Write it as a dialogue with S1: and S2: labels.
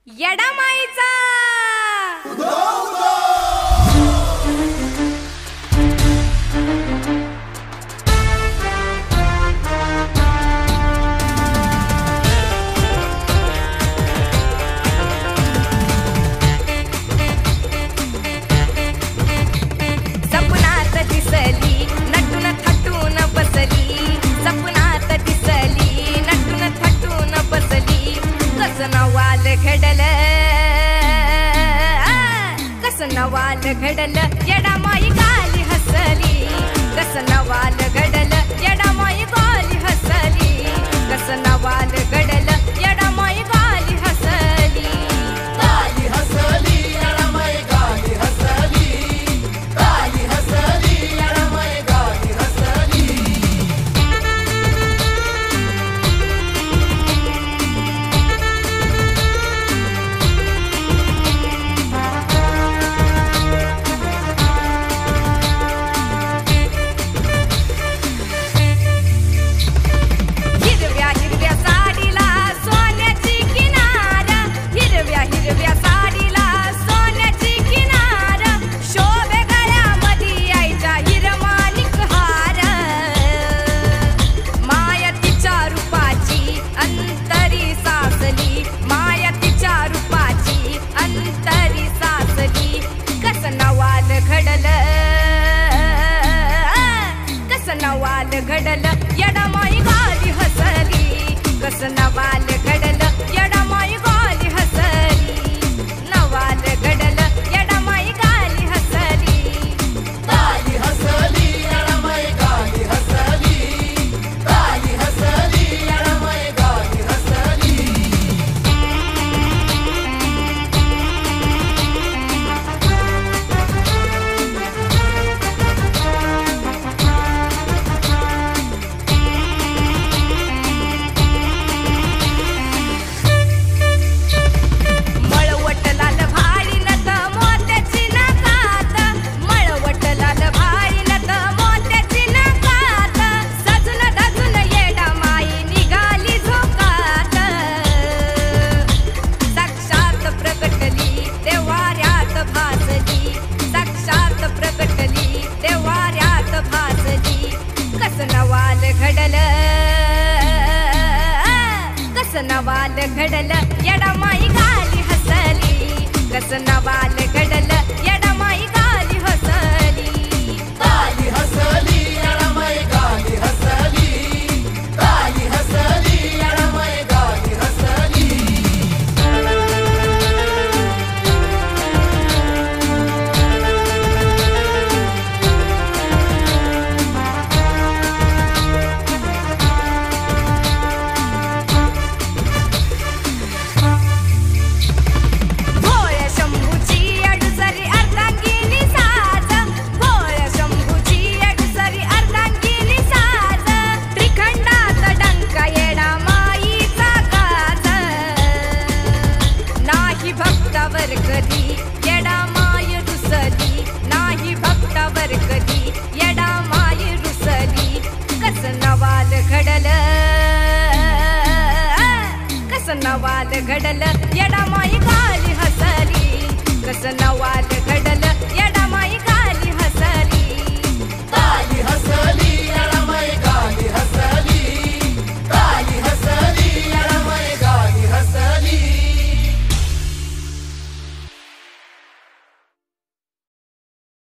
S1: येडामाईचा सपनात दिसली नटून थटून बसली, सपनात दिसली नटून थटून बसली। कसं नवाल घडलं, कसं नवाल घडलं, येडामाई गाली हसली। कसं नवाल घडलं, येडामाई गाली हसली। कसं नवाल घडलं, येडामाई गाली हसली।
S2: गाली हसली येडामाई गाली हसली, गाली हसली येडामाई गाली हसली।
S1: हिरव्या हिरव्या साडीला सोन्याची किनार, हिरव्या हिरव्या साडीला सोन्याची किनार, शोभे गळ्यामध्ये आईच्या हिरमानिक हार। माया तिच्या रूपाची अंतरी सासली, माया तिच्या रूपाची अंतरी सासली। कसं नवाल घडलं, कसं नवाल घडलं, येडामाई गाली हसली। कसं नवाल घडलं, येडामाई गाली हसली। नवाल घडलं, येडामाई गाली हसली।
S2: गाली हसली येडामाई गाली हसली, गाली हसली येडामाई गाली हसली।
S1: मळवट लाल भारी नथ मोत्याची नकात, मळवट लाल भारी नथ मोत्याची नकात, सजून धजून येडामाई निघाली झोकात। साक्षात प्रगटली देवाऱ्यात भासली, साक्षात प्रगटली देवाऱ्यात भासली। कसं नवाल घडलं, कसं नवाल घडलं, येडामाई गाली हसली। कसं नवाल घडलं, येडामाई गाली हसली।
S2: गाली हसली येडामाई गाली हसली, गाली हसली येडामाई गाली हसली।
S1: भोळ्या शंभूची अडुसरी अर्धांगिनी साज, भोळ्या शंभूची अडुसरी अर्धांगिनी साज, त्रिखंडात डंका येडामाईचा गाज। नाही भक्तावर कधी येडामाई रुसली, नाही भक्तावर कधी येडामाई रुसली। कसं नवाल घडलं, कसं नवाल घडलं, येडामाई गाली हसली। कसं नवाल